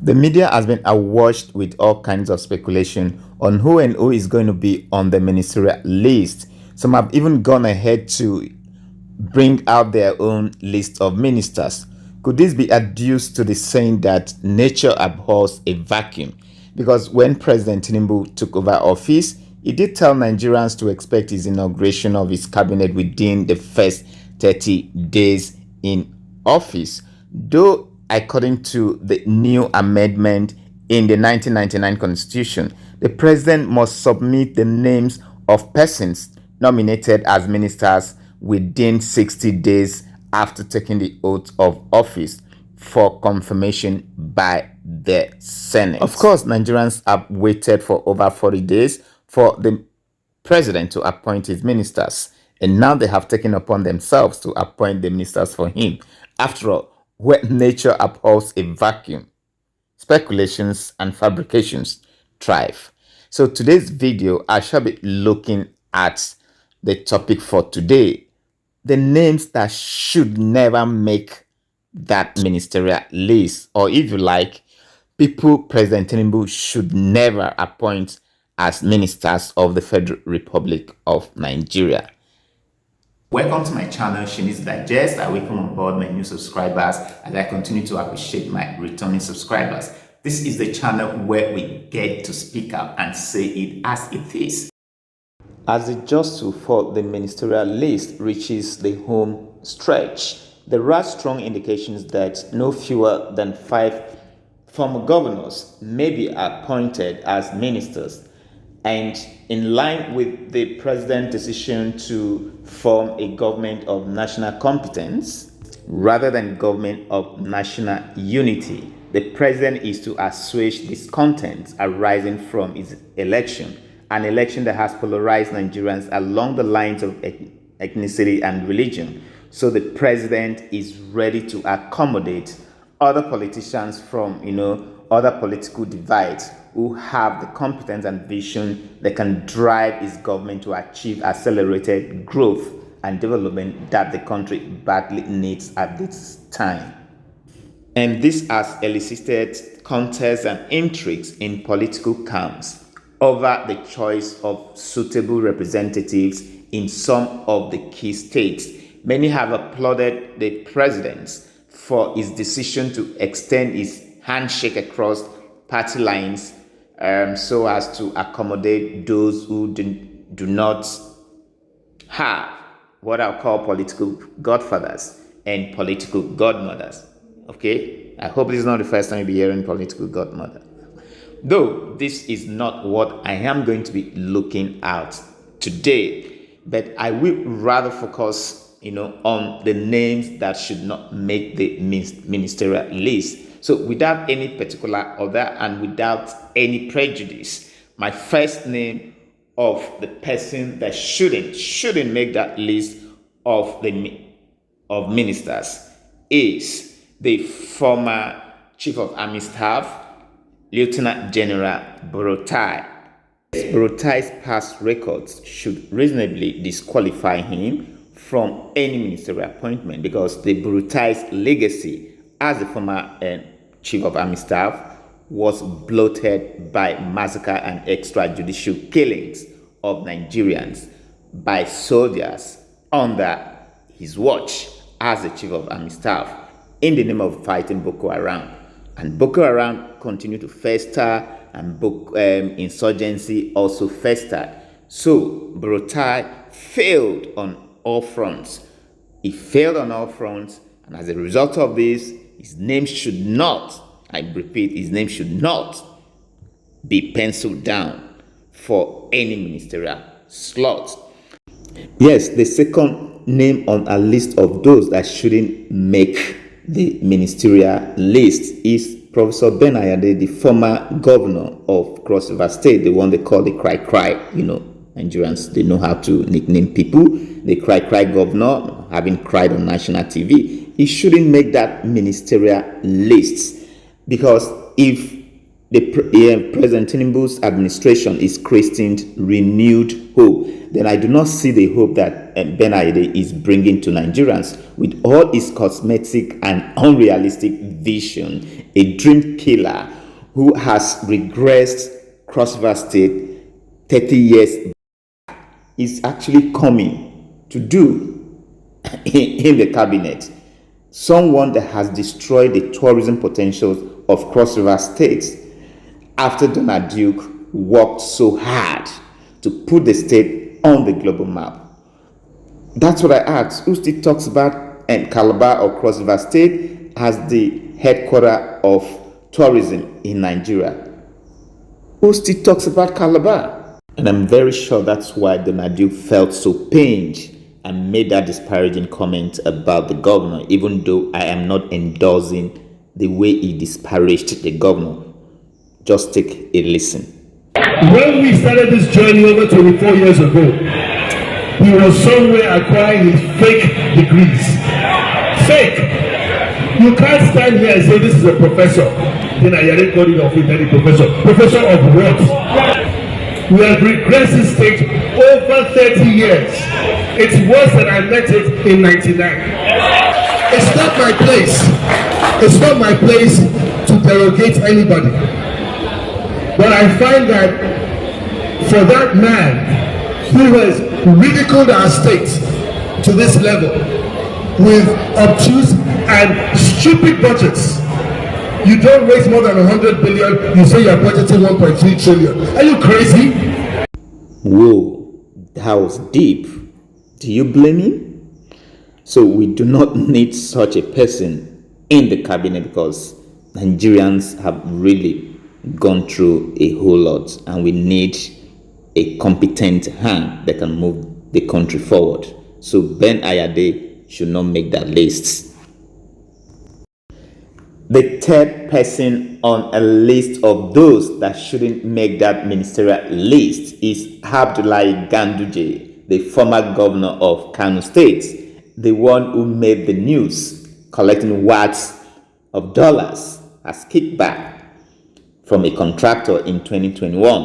The media has been awash with all kinds of speculation on who and who is going to be on the ministerial list. Some have even gone ahead to bring out their own list of ministers. Could this be adduced to the saying that nature abhors a vacuum? Because when President Tinubu took over office, he did tell Nigerians to expect his inauguration of his cabinet within the first 30 days in office. Though, according to the new amendment in the 1999 Constitution, the president must submit the names of persons nominated as ministers within 60 days after taking the oath of office for confirmation by the Senate. Of course, Nigerians have waited for over 40 days for the president to appoint his ministers, and now they have taken upon themselves to appoint the ministers for him. After all, where nature abhors a vacuum, speculations and fabrications thrive. So today's video, I shall be looking at the topic for today: the names that should never make that ministerial list, or if you like, people President Tinubu should never appoint as ministers of the Federal Republic of Nigeria. Welcome to my channel, Shini's Digest. I welcome on board my new subscribers as I continue to appreciate my returning subscribers. This is the channel where we get to speak out and say it as it is. As the jostle for the ministerial list reaches the home stretch, there are strong indications that no fewer than 5 former governors may be appointed as ministers. And in line with the president's decision to form a government of national competence rather than government of national unity, the president is to assuage discontent arising from his election, an election that has polarized Nigerians along the lines of ethnicity and religion. So the president is ready to accommodate other politicians from, other political divides who have the competence and vision that can drive his government to achieve accelerated growth and development that the country badly needs at this time. And this has elicited contests and intrigues in political camps over the choice of suitable representatives in some of the key states. Many have applauded the president for his decision to extend his handshake across party lines so as to accommodate those who do not have what I'll call political godfathers and political godmothers. Okay, I hope this is not the first time you'll be hearing political godmother. Though this is not what I am going to be looking at today, but I will rather focus, on the names that should not make the ministerial list. So without any particular order and without any prejudice, my first name of the person that shouldn't make that list of ministers is the former Chief of Army Staff, Lieutenant General Buratai. Buratai's past records should reasonably disqualify him from any ministerial appointment, because the Buratai's legacy as the former Chief of Army Staff was bloated by massacre and extrajudicial killings of Nigerians by soldiers under his watch as the Chief of Army Staff in the name of fighting Boko Haram. And Boko Haram continued to fester, and insurgency also festered. So Buratai failed on all fronts. He failed on all fronts, and as a result of this, his name should not, I repeat, his name should not be penciled down for any ministerial slot. Yes, the second name on a list of those that shouldn't make the ministerial list is Professor Ben Ayade, the former governor of Cross River State, the one they call the Cry. Nigerians, they know how to nickname people. The Cry governor, having cried on national TV. He shouldn't make that ministerial list, because if President Tinubu's administration is christened renewed hope, then I do not see the hope that Ben Ayede is bringing to Nigerians with all his cosmetic and unrealistic vision. A dream killer who has regressed Cross River State 30 years is actually coming to do in the cabinet. Someone that has destroyed the tourism potentials of Cross River State after Donald Duke worked so hard to put the state on the global map. That's what I asked. Who still talks about Calabar or Cross River State as the headquarters of tourism in Nigeria? Who still talks about Calabar? And I'm very sure that's why Donald Duke felt so pained and made that disparaging comment about the governor, even though I am not endorsing the way he disparaged the governor. Just take a listen. When we started this journey over 24 years ago, he was somewhere acquiring his fake degrees. Fake! You can't stand here and say this is a professor. Then I already got it off with any professor. Professor of what? We have regressed this state over 30 years. It's worse than I met it in 99. It's not my place. It's not my place to derogate anybody. But I find that for that man who has ridiculed our state to this level with obtuse and stupid budgets, you don't raise more than 100 billion, you say you're budgeting 1.3 trillion. Are you crazy? Whoa, that was deep. Do you blame him? So we do not need such a person in the cabinet because Nigerians have really gone through a whole lot and we need a competent hand that can move the country forward. So Ben Ayede should not make that list. The third person on a list of those that shouldn't make that ministerial list is Abdullahi Ganduje, the former governor of Kano State, the one who made the news, collecting watts of dollars as kickback from a contractor in 2021,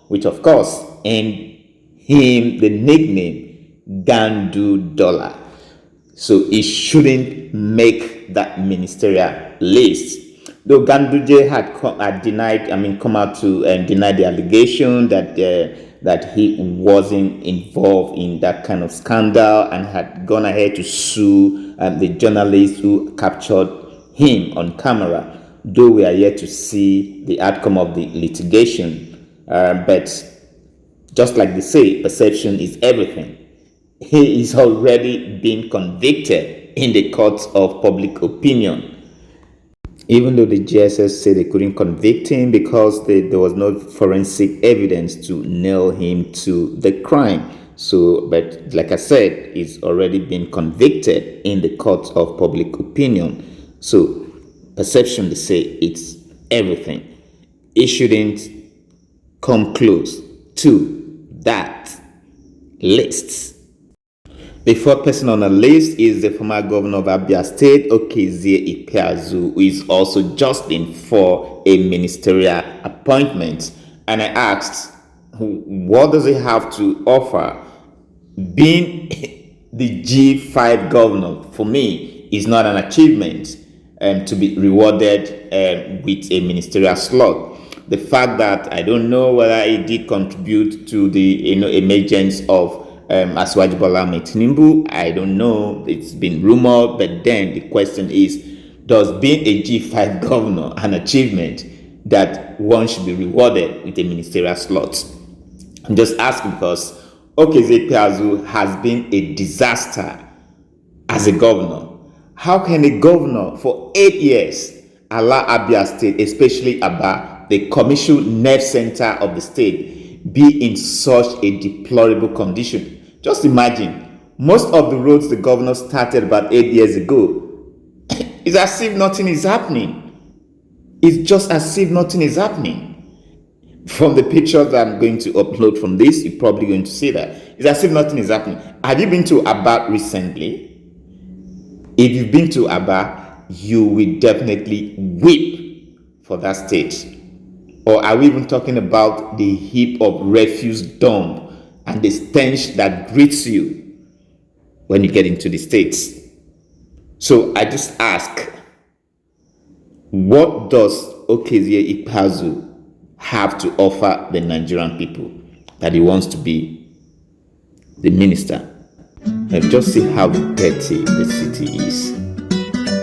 which of course earned him the nickname Gandu Dollar. So he shouldn't make that ministerial list. Though Ganduje had come out to deny the allegation that he wasn't involved in that kind of scandal and had gone ahead to sue the journalist who captured him on camera. Though we are yet to see the outcome of the litigation, but just like they say, perception is everything. He is already being convicted in the courts of public opinion. Even though the GSS said they couldn't convict him because there was no forensic evidence to nail him to the crime. So, but like I said, he's already been convicted in the courts of public opinion. So, perception, they say it's everything. It shouldn't come close to that list. The fourth person on the list is the former governor of Abia State, Okezie Ikpeazu, who is also just in for a ministerial appointment. And I asked, what does he have to offer? Being the G5 governor, for me, is not an achievement. To be rewarded with a ministerial slot. The fact that I don't know whether it did contribute to the emergence of Asiwaju Bola Ahmed Tinubu, I don't know. It's been rumored, but then the question is, does being a G5 governor an achievement that one should be rewarded with a ministerial slot? I'm just asking because Okezie Ikpeazu has been a disaster as a governor. How can a governor for 8 years allow Abia State, especially Aba, the commercial nerve center of the state, be in such a deplorable condition? Just imagine, most of the roads the governor started about 8 years ago, it's as if nothing is happening. It's just as if nothing is happening. From the picture that I'm going to upload from this, you're probably going to see that. It's as if nothing is happening. Have you been to Aba recently? If you've been to Aba, you will definitely weep for that state. Or are we even talking about the heap of refuse dump and the stench that greets you when you get into the States? So I just ask, what does Okezie Ikpeazu have to offer the Nigerian people that he wants to be the minister? And just see how dirty the city is.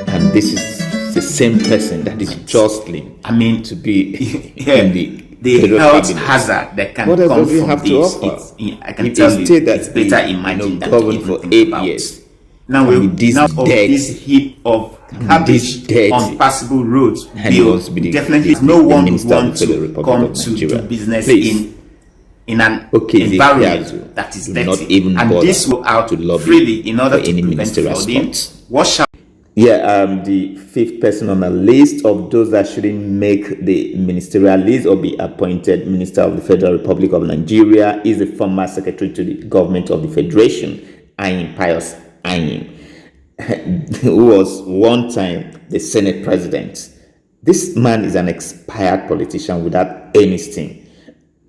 And this is the same person that is jostling, to be in the federal health cabinet. hazard that can What else come does he from have to this, offer? I can If tell he you, stayed that it's better he, imagined than to governed even for think 8 about. years. Now And with this of debt, this heap of this cabbage debt, on passable roads, and he wants to be definitely the no one would minister of want the Federal to Republic come of to Nigeria. do business Please, in an Okezie environment Ikpeazu, that is do dirty, not even and bother this will out to lobby freely in order for to any prevent ministerial flooding. spots. What shall Yeah, the fifth person on the list of those that shouldn't make the ministerial list or be appointed Minister of the Federal Republic of Nigeria is the former Secretary to the Government of the Federation, Ayin Pius Ayin, who was one time the Senate President. This man is an expired politician without any sting.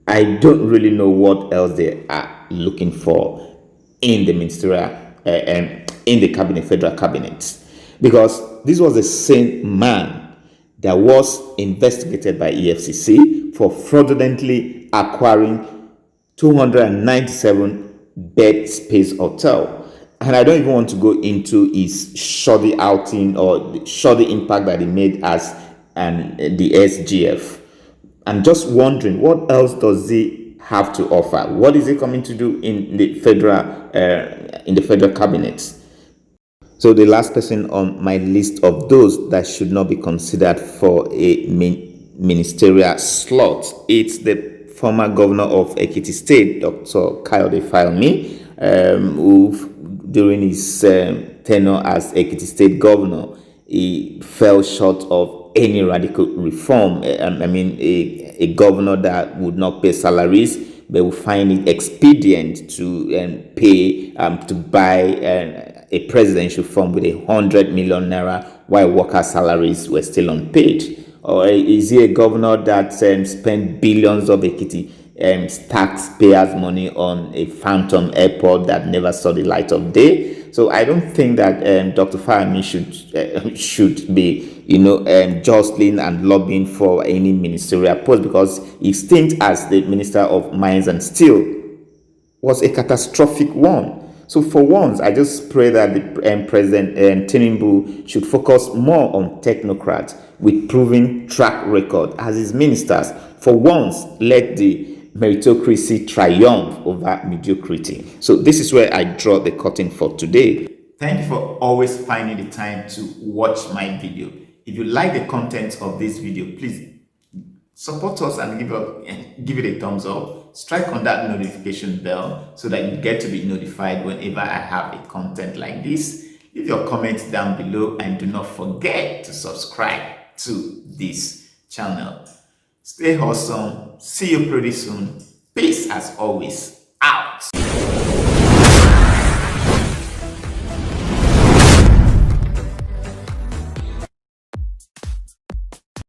I don't really know what else they are looking for in the ministerial, in the cabinet, federal cabinet, because this was the same man that was investigated by EFCC for fraudulently acquiring 297 bed space hotel. And I don't even want to go into his shoddy outing or the shoddy impact that he made as the SGF. I'm just wondering, what else does he have to offer? What is he coming to do in the federal cabinet? So the last person on my list of those that should not be considered for a ministerial slot, it's the former governor of Ekiti State, Dr. Kayode Fayemi, who during his tenure as Ekiti State governor, he fell short of any radical reform. A governor that would not pay salaries, but would find it expedient to pay to buy a presidential firm with 100 million naira while worker salaries were still unpaid? Or is he a governor that spent billions of Ekiti taxpayers' money on a phantom airport that never saw the light of day? So I don't think that Dr. Fayemi should be, jostling and lobbying for any ministerial post, because his stint as the Minister of Mines and Steel was a catastrophic one. So for once, I just pray that the President Tinubu should focus more on technocrats with proven track record as his ministers. For once, let the meritocracy triumph over mediocrity. So this is where I draw the curtain for today. Thank you for always finding the time to watch my video. If you like the content of this video, please support us and give it a thumbs up. Strike on that notification bell so that you get to be notified whenever I have a content like this. Leave your comments down below and do not forget to subscribe to this channel. Stay awesome. See you pretty soon. Peace as always. Out.